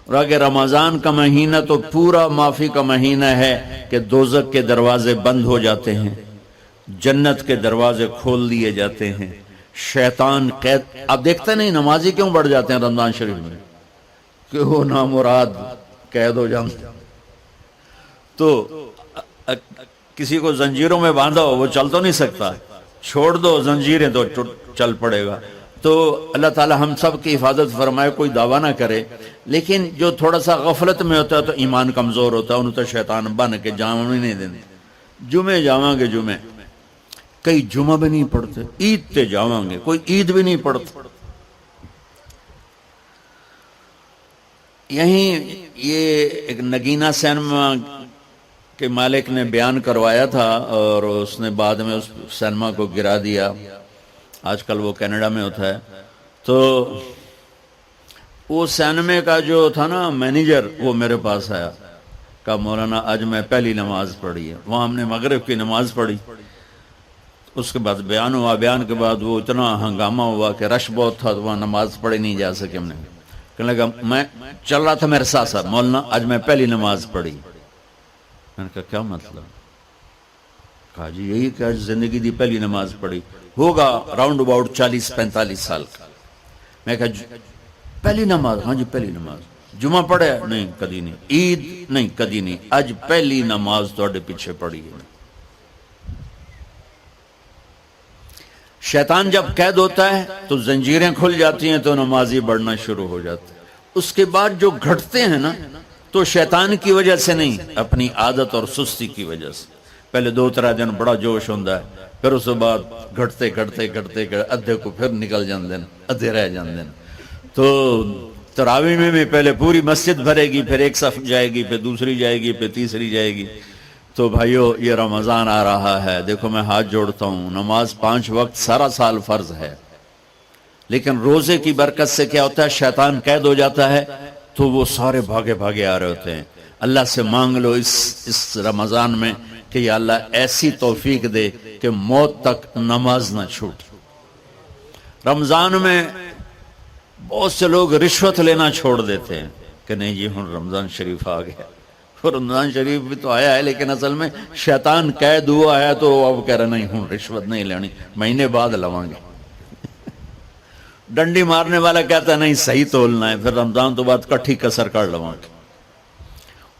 اور اگر رمضان کا مہینہ تو پورا معافی کا مہینہ ہے کہ دوزخ کے دروازے بند ہو جاتے ہیں، جنت کے دروازے کھول دیے جاتے ہیں، شیطان قید. آپ دیکھتے نہیں نمازی کیوں بڑھ جاتے ہیں رمضان شریف میں؟ کہ وہ نامراد قید ہو جاتے. تو کسی کو زنجیروں میں باندھا ہو وہ چل تو نہیں سکتا، چھوڑ دو زنجیریں تو چل پڑے گا. تو اللہ تعالی ہم سب کی حفاظت فرمائے. کوئی دعویٰ نہ کرے، لیکن جو تھوڑا سا غفلت میں ہوتا ہے تو ایمان کمزور ہوتا ہے، انہوں تو شیطان بن کے جامع نہیں دینے. جمعے جاواں گے، جمعے کئی جمعہ بھی نہیں پڑھتے، عید تے جاواں گے، کوئی عید بھی نہیں پڑھتا. یہیں یہ ایک نگینہ سینما کے مالک نے بیان کروایا تھا اور اس نے بعد میں اس سینما کو گرا دیا. آج کل وہ کینیڈا میں ہوتا ہے. تو وہ سینمے کا جو تھا نا مینیجر، وہ میرے پاس آیا، کہا مولانا آج میں پہلی نماز پڑھی ہے. وہاں ہم نے مغرب کی نماز پڑھی. اس کے بعد بیان ہوا. بیان کے بعد وہ اتنا ہنگامہ ہوا کہ رش بہت تھا تو وہاں نماز پڑھی نہیں جا سکے. ہم نے کہنے لگا میں چل رہا تھا میرے ساتھ ساتھ، مولانا آج میں پہلی نماز پڑھی. میں نے کہا کیا مطلب؟ کہا جی یہی کہ آج زندگی دی پہلی نماز پڑھی. ہوگا راؤنڈ اباؤٹ 40-45 سال کا. میں کہا پہلی نماز؟ ہاں جی پہلی نماز. جمعہ پڑھے؟ نہیں کدی نہیں. عید؟ نہیں کدی نہیں. آج پہلی نماز تواڈے پیچھے پڑھی ہے. شیطان جب قید ہوتا ہے تو زنجیریں کھل جاتی ہیں تو نمازی بڑھنا شروع ہو جاتے ہیں. اس کے بعد جو گھٹتے ہیں نا تو شیطان کی وجہ سے نہیں، اپنی عادت اور سستی کی وجہ سے. پہلے 2-3 دن بڑا جوش ہوتا ہے، پھر اس کے بعد گھٹتے ادھے کو پھر نکل جاندے ہیں، ادھے رہ جاندے ہیں. تو تراویح میں بھی پہلے پوری مسجد بھرے گی، پھر ایک صف جائے گی، پھر دوسری جائے گی، پھر تیسری جائے گی. تو بھائیو یہ رمضان آ رہا ہے، دیکھو میں ہاتھ جوڑتا ہوں، نماز 5 وقت سارا سال فرض ہے، لیکن روزے کی برکت سے کیا ہوتا ہے؟ شیطان قید ہو جاتا ہے تو وہ سارے بھاگے آ رہے ہوتے ہیں. اللہ سے مانگ لو اس رمضان میں کہ یا اللہ ایسی توفیق دے کہ موت تک نماز نہ چھوٹ. رمضان میں بہت سے لوگ رشوت لینا چھوڑ دیتے ہیں کہ نہیں جی ہن رمضان شریف آ گیا. رمضان شریف بھی تو آیا ہے لیکن اصل میں شیطان قید ہوا ہے تو اب کہہ رہے نہیں ہن رشوت نہیں لینی، مہینے بعد لواں گے. ڈنڈی مارنے والا کہتا ہے نہیں صحیح تولنا ہے، پھر رمضان تو بعد کٹھی کسر کر لواں گے.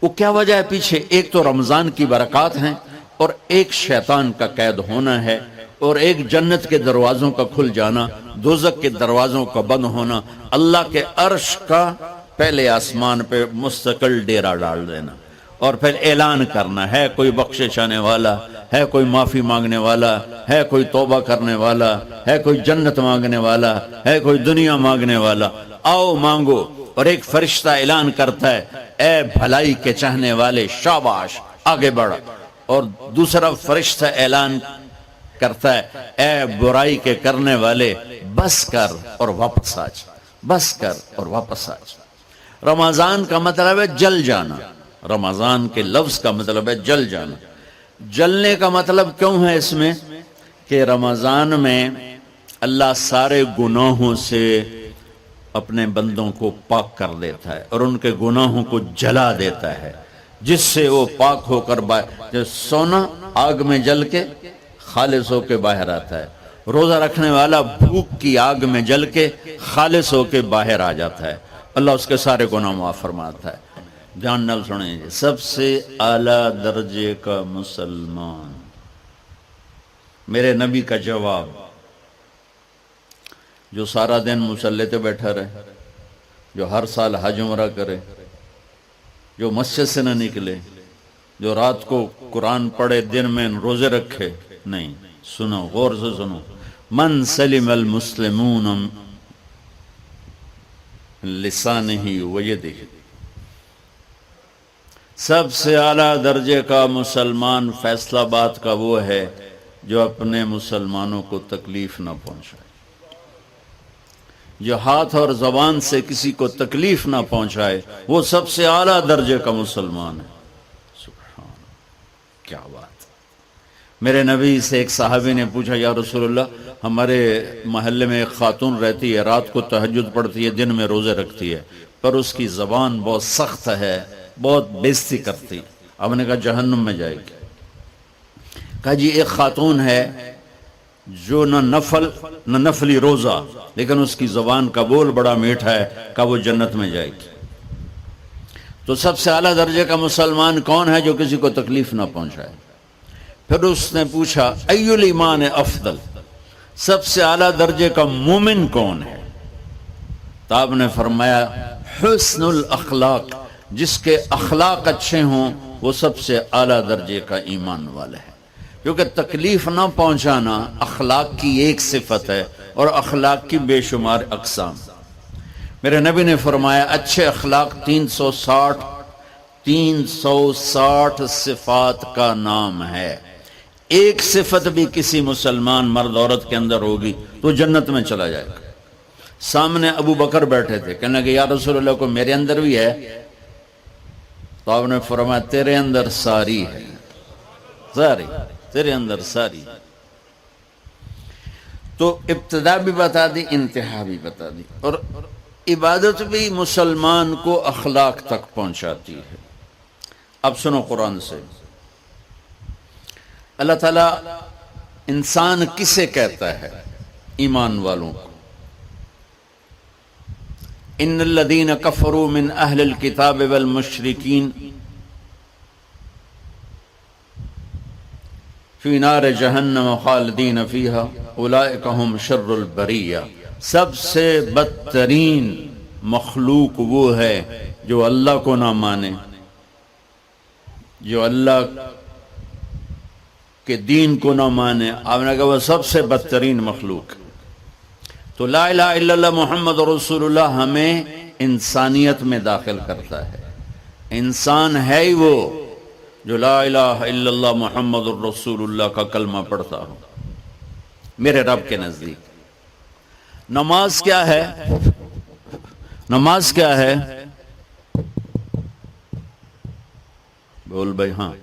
وہ کیا وجہ ہے پیچھے؟ ایک تو رمضان کی برکات ہیں، اور ایک شیطان کا قید ہونا ہے، اور ایک جنت کے دروازوں کا کھل جانا، دوزخ کے دروازوں کا بند ہونا، اللہ کے عرش کا پہلے آسمان پہ مستقل ڈیرا ڈال دینا، اور پھر اعلان کرنا ہے کوئی بخشش آنے والا ہے، کوئی معافی مانگنے والا ہے، کوئی توبہ کرنے والا ہے، کوئی جنت مانگنے والا ہے، کوئی دنیا مانگنے والا، آؤ مانگو. اور ایک فرشتہ اعلان کرتا ہے اے بھلائی کے چاہنے والے شاباش آگے بڑھ، اور دوسرا فرشتہ اعلان کرتا ہے اے برائی کے کرنے والے بس کر اور واپس آ جا، بس کر اور واپس آ جا. رمضان کا مطلب ہے جل جانا. رمضان کے لفظ کا مطلب ہے جل جانا. جلنے کا مطلب کیوں ہے اس میں؟ کہ رمضان میں اللہ سارے گناہوں سے اپنے بندوں کو پاک کر دیتا ہے اور ان کے گناہوں کو جلا دیتا ہے، جس سے وہ پاک ہو کر سونا آگ میں جل کے خالص ہو کے باہر آتا ہے. روزہ رکھنے والا بھوک کی آگ میں جل کے خالص ہو کے باہر آ جاتا ہے، اللہ اس کے سارے گناہ معاف فرماتا ہے. دھیان نال سنیں جی، سب سے اعلیٰ درجے کا مسلمان، میرے نبی کا جواب، جو سارا دن مصلی پہ بیٹھا رہے، جو ہر سال حج عمرہ کرے، جو مسجد سے نہ نکلے، جو رات کو قرآن پڑھے، دن میں روزے رکھے. نہیں، سنو غور سے سنو. من سلم المسلمون لسانہ ویدہ، سب سے اعلیٰ درجے کا مسلمان فیصلہ بات کا وہ ہے جو اپنے مسلمانوں کو تکلیف نہ پہنچائے، جو ہاتھ اور زبان سے کسی کو تکلیف نہ پہنچائے، وہ سب سے اعلیٰ درجے کا مسلمان ہے. سبحان کیا بات. میرے نبی سے ایک صحابی نے پوچھا یا رسول اللہ، ہمارے محلے میں ایک خاتون رہتی ہے، رات کو تہجد پڑھتی ہے، دن میں روزے رکھتی ہے، پر اس کی زبان بہت سخت ہے، بہت بےزتی کرتی. اب نے کہا جہنم میں جائے گی. کہا جی ایک خاتون ہے جو نہ نفلی روزہ، لیکن اس کی زبان کا بول بڑا میٹھا ہے، کہا وہ جنت میں جائے گی. تو سب سے اعلیٰ درجے کا مسلمان کون ہے جو کسی کو تکلیف نہ پہنچائے؟ پھر اس نے پوچھا ای الایمان افضل، سب سے اعلیٰ درجے کا مومن کون ہے؟ تو آپ نے فرمایا حسن الاخلاق، جس کے اخلاق اچھے ہوں وہ سب سے اعلیٰ درجے کا ایمان والا ہے. کیونکہ تکلیف نہ پہنچانا اخلاق کی ایک صفت ہے، اور اخلاق کی بے شمار اقسام. میرے نبی نے فرمایا اچھے اخلاق 360 صفات کا نام ہے. ایک صفت بھی کسی مسلمان مرد عورت کے اندر ہوگی تو جنت میں چلا جائے گا. سامنے ابو بکر بیٹھے تھے، کہنے لگے یا رسول اللہ کو میرے اندر بھی ہے؟ تو آپ نے فرمایا تیرے اندر ساری ہے، ساری تیرے اندر ساری. تو ابتدا بھی بتا دی، انتہا بھی بتا دی. اور عبادت بھی مسلمان کو اخلاق تک پہنچاتی ہے. اب سنو قرآن سے، اللہ تعالیٰ انسان کسے کہتا ہے؟ ایمان والوں کو. ان الذین کفروا من اہل الکتاب والمشرکین فی نار جہنم خالدین فیہا اولئک ہم شر البریہ. سب سے بدترین مخلوق وہ ہے جو اللہ کو نہ مانے، جو اللہ کے دین کو نہ مانے. آپ نے کہا وہ سب سے بدترین مخلوق. تو لا الہ الا اللہ محمد رسول اللہ ہمیں انسانیت میں داخل کرتا ہے. انسان ہے ہی وہ جو لا الہ الا اللہ محمد الرسول اللہ کا کلمہ پڑھتا ہو میرے رب کے نزدیک. نماز کیا ہے؟ نماز کیا ہے؟ بول بھائی. ہاں،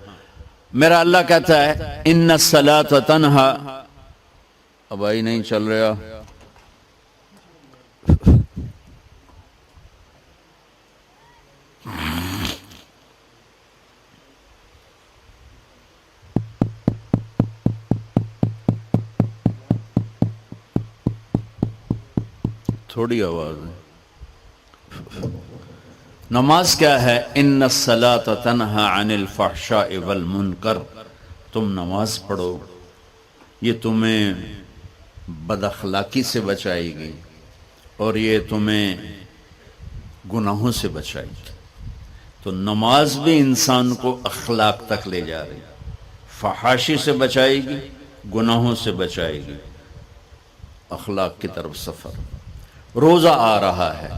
میرا اللہ کہتا ہے ان الصلاۃ تنہا. اب آئی نہیں چل رہا. تھوڑی آواز ہے. نماز کیا ہے؟ ان الصلاۃ تنہا عن الفحشاء والمنکر. تم نماز پڑھو، یہ تمہیں بد اخلاقی سے بچائے گی اور یہ تمہیں گناہوں سے بچائے گی. تو نماز بھی انسان کو اخلاق تک لے جا رہی، فحاشی سے بچائے گی، گناہوں سے بچائے گی، اخلاق کی طرف سفر. روزہ آ رہا ہے.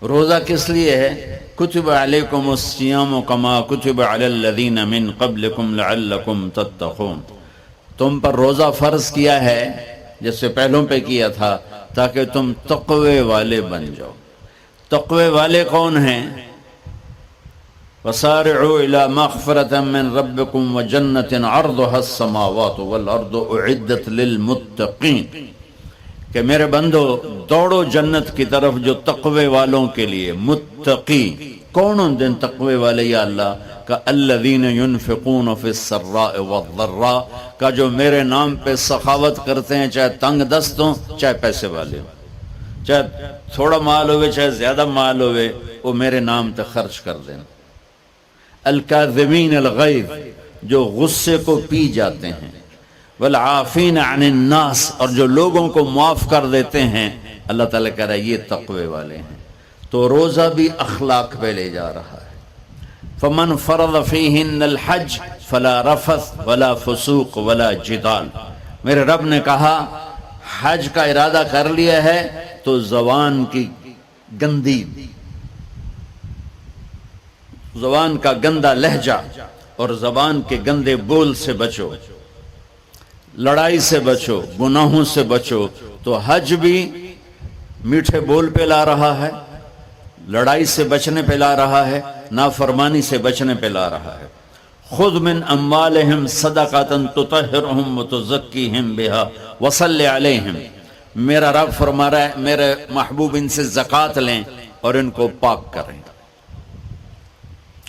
روزہ کس لیے ہے؟ کتب علیکم الصیام کما کتب علی الذین من قبلکم لعلکم تتقون. تم پر روزہ فرض کیا ہے جیسے پہلوں پہ کیا تھا تاکہ تم تقوی والے بن جاؤ. تقوی والے کون ہیں؟ وسارعوا الی مغفرۃ من ربکم وجنۃ عرضها السماوات والارض اعدت للمتقین. کہ میرے بندو دوڑو جنت کی طرف جو تقوی والوں کے لیے. متقی کون ان دن تقوی والے یا اللہ کا؟ الذین ينفقون فی السراء والضراء، کا جو میرے نام پہ سخاوت کرتے ہیں، چاہے تنگ دست ہوں چاہے پیسے والے ہوں، چاہے تھوڑا مال ہوئے چاہے زیادہ مال ہوئے، وہ میرے نام پہ خرچ کر دیں. الکاظمین الغیظ، جو غصے کو پی جاتے ہیں. والعافین عن الناس، اور جو لوگوں کو معاف کر دیتے ہیں. اللہ تعالیٰ کہہ رہا ہے یہ تقوی والے ہیں. تو روزہ بھی اخلاق پہ لے جا رہا ہے. فمن فرض فیہن الحج فلا رفث ولا فسوق ولا جدال. میرے رب نے کہا حج کا ارادہ کر لیا ہے تو زبان کی گندی، زبان کا گندا لہجہ اور زبان کے گندے بول سے بچو، لڑائی سے بچو، گناہوں سے بچو. تو حج بھی میٹھے بول پہ لا رہا ہے، لڑائی سے بچنے پہ لا رہا ہے، نافرمانی سے بچنے پہ لا رہا ہے. خذ من اموالہم صدقۃ تطہرہم وتزکیہم بہا وصلی علیہم. میرا رب فرما رہا ہے میرے محبوب ان سے زکوٰۃ لیں اور ان کو پاک کریں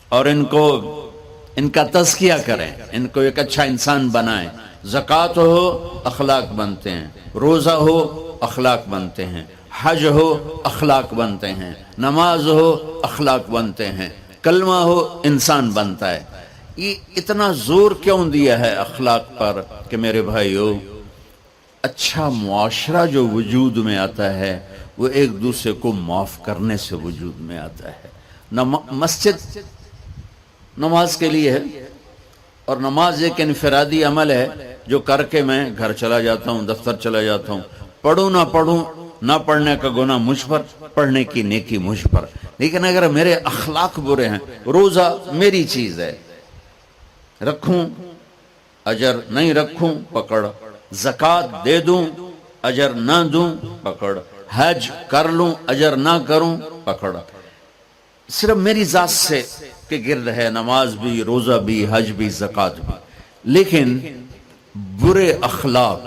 اور ان کا تزکیہ کریں، ان کو ایک اچھا انسان بنائیں۔ زکوٰۃ ہو اخلاق بنتے ہیں، روزہ ہو اخلاق بنتے ہیں، حج ہو اخلاق بنتے ہیں، نماز ہو اخلاق بنتے ہیں، کلمہ ہو انسان بنتا ہے۔ یہ اتنا زور کیوں دیا ہے اخلاق پر کہ میرے بھائیو، اچھا معاشرہ جو وجود میں آتا ہے وہ ایک دوسرے کو معاف کرنے سے وجود میں آتا ہے۔ مسجد نماز کے لیے ہے، اور نماز ایک انفرادی عمل ہے جو کر کے میں گھر چلا جاتا ہوں، دفتر چلا جاتا ہوں، پڑھوں نہ پڑھوں، نہ پڑھنے کا گناہ مجھ پر، پڑھنے کی نیکی مجھ پر۔ لیکن اگر میرے اخلاق برے ہیں، روزہ میری چیز ہے، رکھوں اجر، نہیں رکھوں پکڑ، زکوٰۃ دے دوں اجر نہ دوں پکڑ، حج کر لوں اجر نہ کروں پکڑ۔ صرف میری ذات سے کے گرد ہے نماز بھی، روزہ بھی، حج بھی، زکوٰۃ بھی۔ لیکن برے اخلاق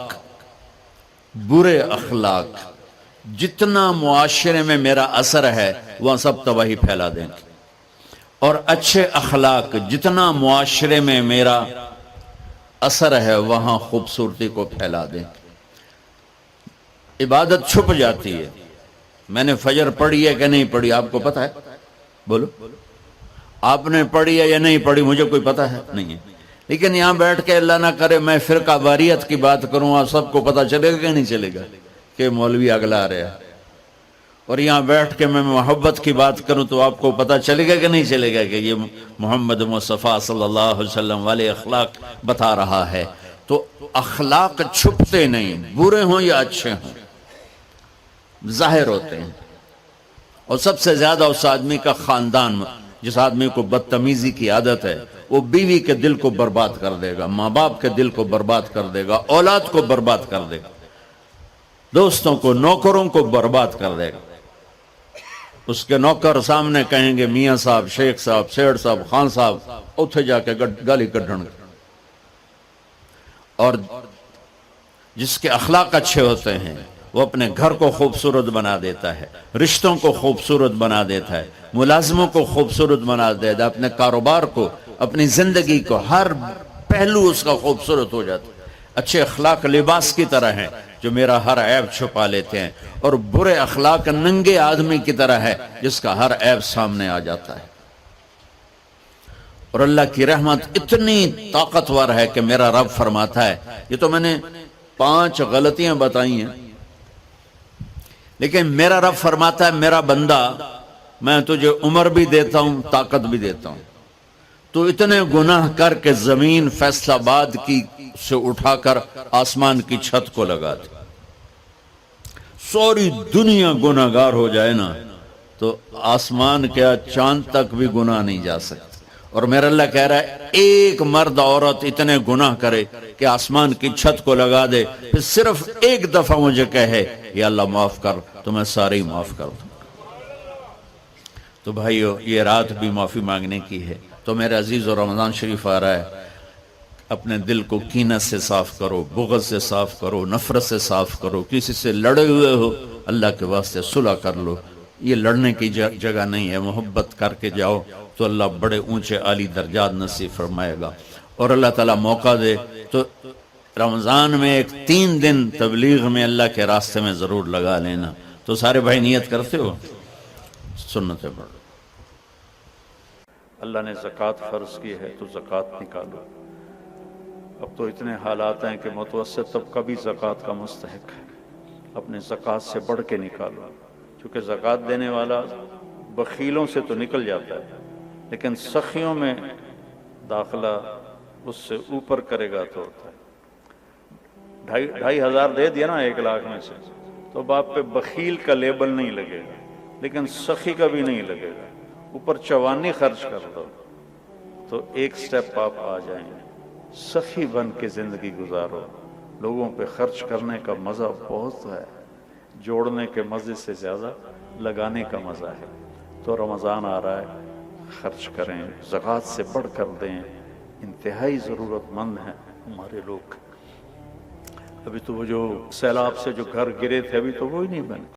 جتنا معاشرے میں میرا اثر ہے وہ سب تباہی پھیلا دیں گے، اور اچھے اخلاق جتنا معاشرے میں میرا اثر ہے وہاں خوبصورتی کو پھیلا دیں گے۔ عبادت چھپ جاتی ہے۔ میں نے فجر پڑھی ہے کہ نہیں پڑھی آپ کو پتہ ہے؟ بولو، آپ نے پڑھی ہے یا نہیں پڑھی؟ مجھے کوئی پتہ ہے نہیں ہے۔ لیکن یہاں بیٹھ کے اللہ نہ کرے میں فرقہ واریت کی بات کروں، آپ سب کو پتہ چلے گا کہ نہیں چلے گا کہ مولوی اگلا رہا ہے؟ اور یہاں بیٹھ کے میں محبت کی بات کروں تو آپ کو پتہ چلے گا کہ نہیں چلے گا کہ یہ محمد مصطفیٰ صلی اللہ علیہ وسلم والے اخلاق بتا رہا ہے؟ تو اخلاق چھپتے نہیں، برے ہوں یا اچھے ہوں، ظاہر ہوتے ہیں۔ اور سب سے زیادہ اس آدمی کا خاندان، جس آدمی کو بدتمیزی کی عادت ہے، وہ بیوی کے دل کو برباد کر دے گا، ماں باپ کے دل کو برباد کر دے گا، اولاد کو برباد کر دے گا، دوستوں کو، نوکروں کو برباد کر دے گا۔ اس کے نوکر سامنے کہیں گے میاں صاحب، شیخ صاحب، سیڑ صاحب، خان صاحب، اتھے جا کے گالی کڈھن گے۔ اور جس کے اخلاق اچھے ہوتے ہیں وہ اپنے گھر کو خوبصورت بنا دیتا ہے، رشتوں کو خوبصورت بنا دیتا ہے، ملازموں کو خوبصورت بنا دیتا ہے، اپنے کاروبار کو، اپنی زندگی کو، ہر پہلو اس کا خوبصورت ہو جاتا ہے۔ اچھے اخلاق لباس کی طرح ہیں جو میرا ہر عیب چھپا لیتے ہیں، اور برے اخلاق ننگے آدمی کی طرح ہے جس کا ہر عیب سامنے آ جاتا ہے۔ اور اللہ کی رحمت اتنی طاقتور ہے کہ میرا رب فرماتا ہے، یہ تو میں نے 5 غلطیاں بتائی ہیں، لیکن میرا رب فرماتا ہے میرا بندہ میں تجھے عمر بھی دیتا ہوں، طاقت بھی دیتا ہوں، تو اتنے گناہ کر کے زمین فیصل آباد کی سے اٹھا کر آسمان کی چھت کو لگا دے، سوری دنیا گناہ گار ہو جائے نا تو آسمان کیا چاند تک بھی گناہ نہیں جا سکتے۔ اور میرا اللہ کہہ رہا ہے ایک مرد عورت اتنے گناہ کرے کہ آسمان کی چھت کو لگا دے، پھر صرف ایک دفعہ مجھے کہے یا اللہ معاف کر، تو میں سارے ہی معاف کر دوں۔ تو بھائیو یہ رات بھی معافی مانگنے کی ہے۔ تو میرے عزیز و رمضان شریف آ رہا ہے، اپنے دل کو کینت سے صاف کرو، بغض سے صاف کرو، نفرت سے صاف کرو، کسی سے لڑے ہوئے ہو اللہ کے واسطے صلح کر لو۔ یہ لڑنے کی جگہ نہیں ہے، محبت کر کے جاؤ تو اللہ بڑے اونچے عالی درجات نصیب فرمائے گا۔ اور اللہ تعالیٰ موقع دے تو رمضان میں ایک 3 دن تبلیغ میں اللہ کے راستے میں ضرور لگا لینا۔ تو سارے بھائی نیت کرتے ہو؟ سنتیں پڑھو۔ اللہ نے زکوٰۃ فرض کی ہے تو زکوٰۃ نکالو۔ اب تو اتنے حالات ہیں کہ متوسط طبقہ بھی زکوٰۃ کا مستحق ہے، اپنے زکوٰۃ سے بڑھ کے نکالو، چونکہ زکوٰۃ دینے والا بخیلوں سے تو نکل جاتا ہے لیکن سخیوں میں داخلہ اس سے اوپر کرے گا تو ہوتا ہے۔ 2,500 دے دیا نا 1 لاکھ میں سے تو باپ پہ بخیل کا لیبل نہیں لگے گا، لیکن سخی کا بھی نہیں لگے گا۔ اوپر چوانی خرچ کر دو تو ایک سٹیپ آپ آ جائیں گے۔ سخی بن کے زندگی گزارو، لوگوں پہ خرچ کرنے کا مزہ بہت ہے، جوڑنے کے مزے سے زیادہ لگانے کا مزہ ہے۔ تو رمضان آ رہا ہے، خرچ کریں، زکوٰۃ سے بڑھ کر دیں، انتہائی ضرورت مند ہیں ہمارے لوگ۔ ابھی تو وہ جو سیلاب سے جو گھر گرے تھے ابھی تو وہ ہی نہیں بنے۔